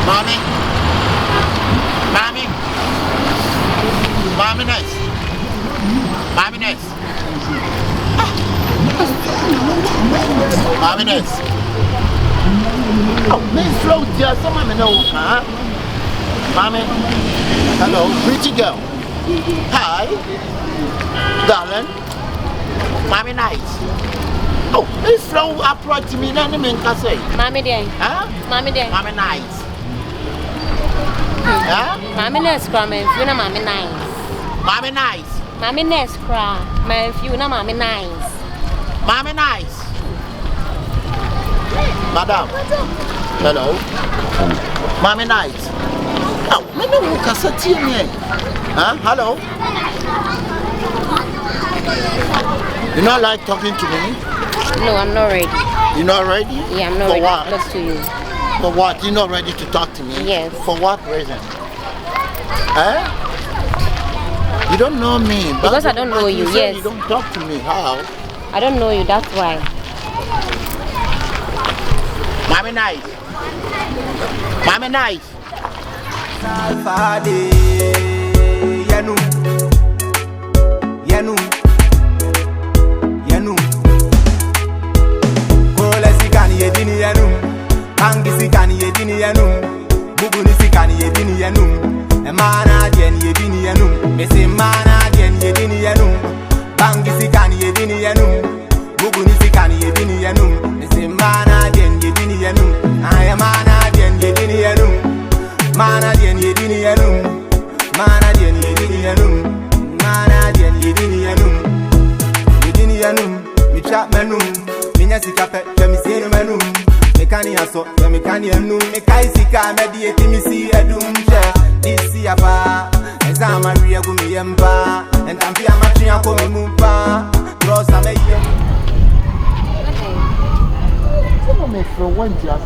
Mommy. Mommy. Mommy nice. Mommy nice. Mommy nice. Oh, Miss Flo, just someone know, huh? Mommy. Hello, pretty girl. Hi. Darling. Mommy nice. Oh, Miss Flo approached me, and I mean, can say. Mommy day. Huh? Mommy day. Mommy nice. Huh? Mommy nice, cry, man. If you know mommy nice. Mommy nice. Mommy nice, cry, man. If you know mommy nice. Mommy nice. Madam. Hello. Mommy nice. Oh, me no who can say me. Huh? Hello. You not like talking to me? No, I'm not ready. You not ready? Yeah, I'm not For ready what? to talk to you. For what? You not ready to talk to me? Yes. For what reason? Eh? You don't know me. Because I don't know you, say yes. You don't talk to me. How? I don't know you, that's why. Mommy nice. Mommy nice. Yanu. Kola sikani yedini yanu. Bangi sikani yedini yanu. Buguni sikani yedini yanu. Mana dien yedini yanu. Mese mana dien yedini yanu. Bangi sikani yedini yanu. Buguni sikani yedini yanu. Mese mana dien yedini yanu. Aya mana dien yedini yanu. Mana dien yedini yanu. Mana dien yedini yanu. Mana dien yedini yanu. Yedini yanu. Mi trap menu. Minya sikape. Femi sinu menu. Mekani aso. Mekani enu. Mekai sika. Mediati misi edum. Disi apa. Eza maria gumi yemba. Entampi amatri yako mimupa. Rosa meye. Someone may throw one to us.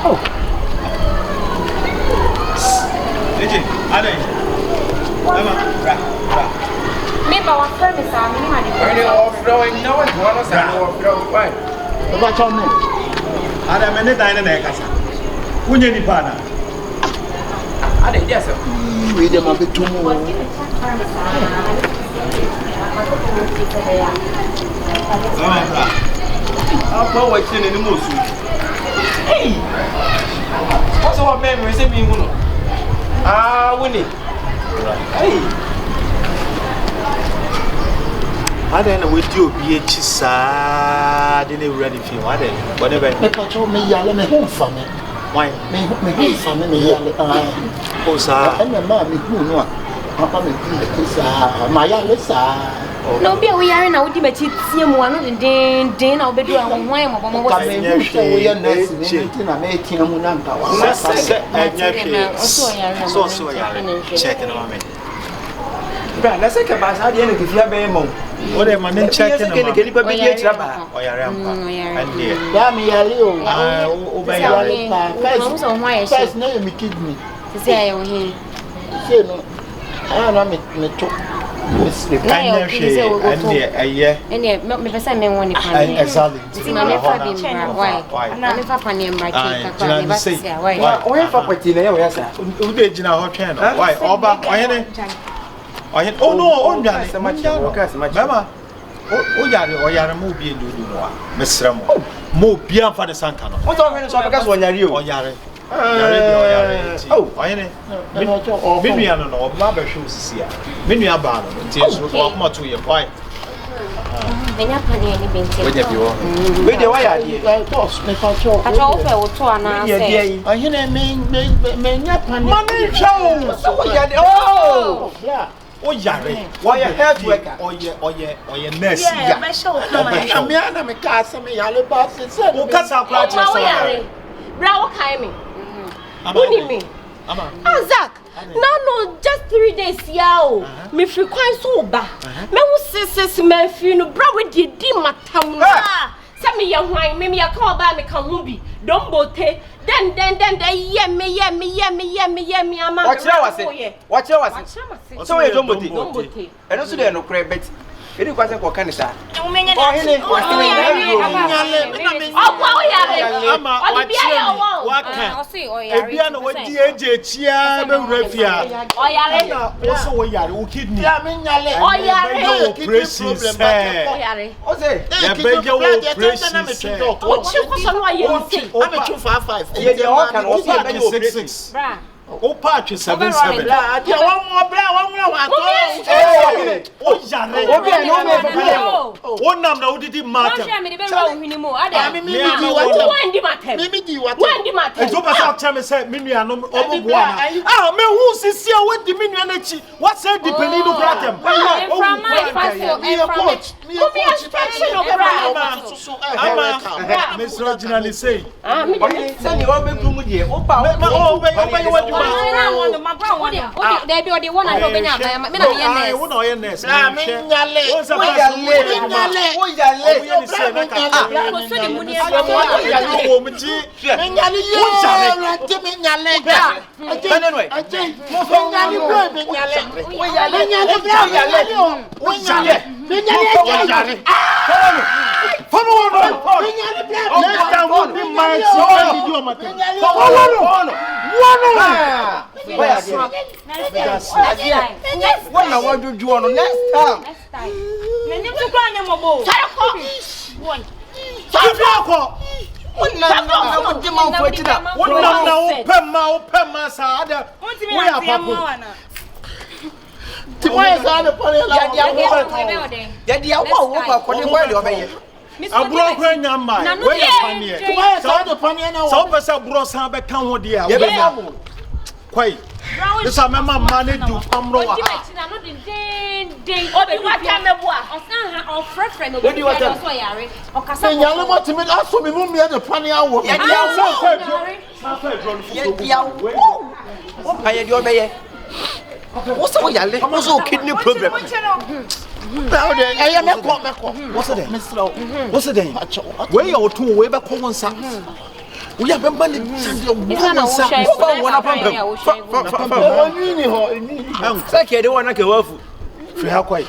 Oh. Lady, Ada. Mama, bra. Me, but what friend is our minimum? Throwing no one to us. Why? What's your name? Ada mene dine na ekasa. Unye ni pana. Ada yes. We dem a bit too more. Apa wa chine ni mosu. Hey. What's our memory say me huno? Ah, wini. Hey. Ada na we di obi echi saa de na ready fi wa de. Whatever. Me pacho me yale me home for me. Why? Me home for me yale. O sa. And the man me who no. Papa me do the sa. My yale sa. No, be we are now. Would you bet it's you one of the day? I'll be doing why I'm a Come in, we are nice. I made him Munanta. So checking on me. Let's take a bath at the end of the Bemo. What am I checking? Can you be a trapper? Or your and dear. Yami Alio. Obey your first name, me kidney. to say I am here. Say no. I don't me took. And yet, not me for some men want to Exactly. see my why? I'm never funny and my cake. Why? Why for Patina? Who did you know her channel? Why? Oba, oh no, oh, so much. Mamma, oh, Yara, movie, Miss Ramo. More beer for the Sankano. What's all because when you're or Yara? Oh, I know. Miniano, no, Baba shoes here. Miniabano, tears will walk more to your wife. They not funny anything. Where the way I did. I told to I hear me, money show. Oh, yeah. Oh, Yari, why a head worker or your nurse? Yeah, my show. I'm a cast, I'm a yellow boss. Oh, cats are practicing. Brown Kaimi. Who me? Ah, Zach. No, just 3 days, yao. Me frequent so bad. Me who says, me feel no bra with the dimma town. Send me young wine, maybe a call by me can movie. Don't bote. Then, they yummy. Watch your so you don't bote. And also, there no crab, but it wasn't what kind of that. ama waka ebia na wadi eje chia be wurafia oyare na wo so wo yare wo kidney ya me nyale oyare operation oyare o say ya beje wo operation o chi ko so no aye nti I'm a 255 ye de o kan o say be 66 bra o patch 77 bra dia one more bra one more wa to o yare obi e no me fe o nam na odidi matter me de be ro hwini mu ada me di water wandi matter me di water wandi matter ejo ba sa tell me say me nua no obobo ana me hu sisi a wadi me nua na chi what say the penny no kratem from my facio and from coach me extension of bra ama Mr. Originally say me say ni o be krum die o pa o be wadi they be the one and obenya me na ye nurse wo na o ye nurse me nyale wo sa pa o yale ye ni say na ka ko so ni mu ni wo mu ji me nyale ye rante me nyale ga anyway mo fo nyale bro me nyale o yale me nyale bro me nyale o yale me nyale follow on me nyale bro o ta wo bi ma ti o di o ma te what na what do you on next time me nim to kwa nya mobo Sako na di man fo ti da wonam na wo pema sa ada we apapo ti mo sa na pole la ya dia wo pa ko ni boy le obeye aburo kwa nyamba we ya panie ti mo sa na pole na so pesa aburo sa be kan ho de a ye be mo kwai this a mama manage to pamro wa obi wata meboa osan ha ofrefre no Odi wata. so yare okasa me nyale mo ti me aso me mu me na pole awo ye dia wo pa ye di obeye wo so yale wo so kidney problem bro de aye me ko what's it me slow what's it we ya otu we be ko wonsa we ya be mani sande wo wonsa fa wona pam o ni ho ni say ke de wona ke wafu fi ha kwai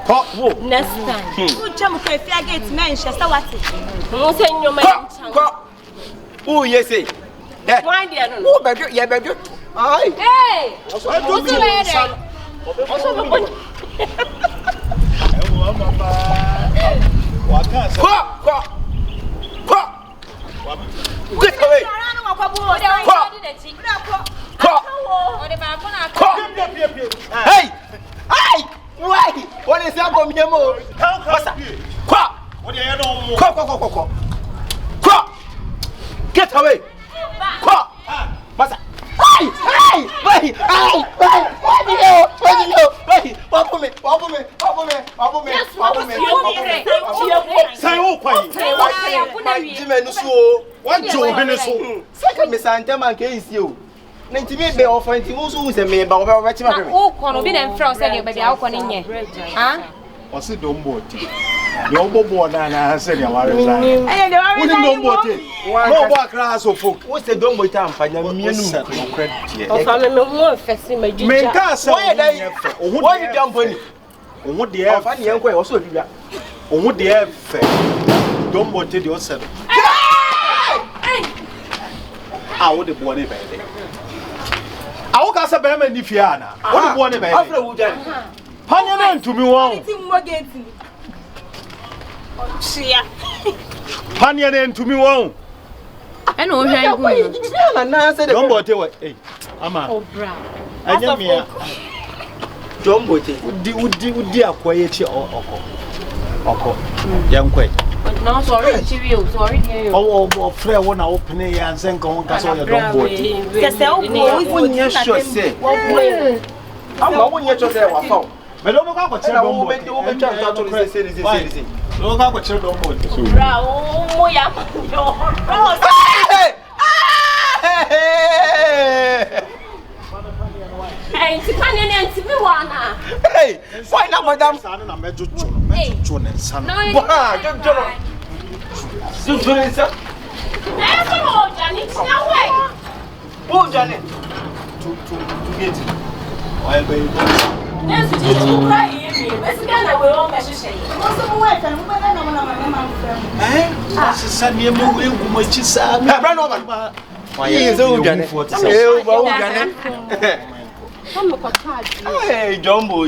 ko wo next time Uchamu kwa fia gate men shasta wati. mo se nyoma ko o ye say eh why there no o be ye be ai hey o so be there oso be bon Get away. Hey! Hey! Why? What is that from here mo? Get away. Masa. Hey! Hey! Hey! Hey! sai o kwai Jime no so. wa jo hene so Saka me sante man ke isi o. Na ntimi be ofa ntimi so se me ba oba chima pe me. o kono bi na mfra o se de ba bia o kono nye ha o se do mboti yo bobo na se dia ware sai Aye de wa woni do mboti no bo akra so folk Wo se do mo ta amfanya mienu. o fa me hu fesi ma me juja ka se Wo ye dai. Wo ye dam poni. ohun de Ofa ni enko e wo so bibia. ohun de e fe do mboti de o se wo de bo ne ba de awo ka se be ma ni fie ana wo de bo ne ba Afra de wu jan. panya na ntumi won Ti mo gate. Shia. panya na ntumi won e no hwan gu Na na se de do mboti we ama o bra anya mia Jombote. udi akwaye chi oko yankwe no sorry chiri o sorry dey o o frɛ wo na open ya nsen ka won ka so ya don body Kese o bo Wonye sure say. Ama wonye sure say wa fa. me do mo ka ko chere Na don wo body be wo be twa twa to say. do ka ko chere don body so bra o mo ya yo hey ti kan ne ntimi wa na Hey, why not madam? sa na mejuju ne nsan no you Bah, joro. Joro nsa. e ko mo jani tia we Wo jane. to get oil be Nesu ti tu kra yi mi. Besi ga na we o me hyehyɛ. Mo so mo wa fa mo ba na mo na ma ma. Sani emu egu machi sa. Bra no ba. Yi so udwane. Ba udwane. Come ko charge. Eh, Jumbo.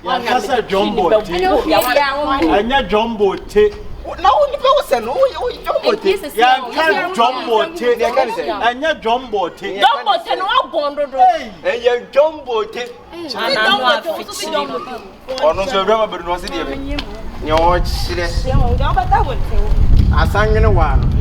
Ya kasa Jumbo te. Anya Jumbo te. Na oni pe wo se no, Jumbo te. Ya kan Jumbo te. Ya kan say. Anya Jumbo te. Jumbo te no abondo do. Eh, ya Jumbo te. Ono so bra ma beru no se de be. Nya o chire. Asangene wa no.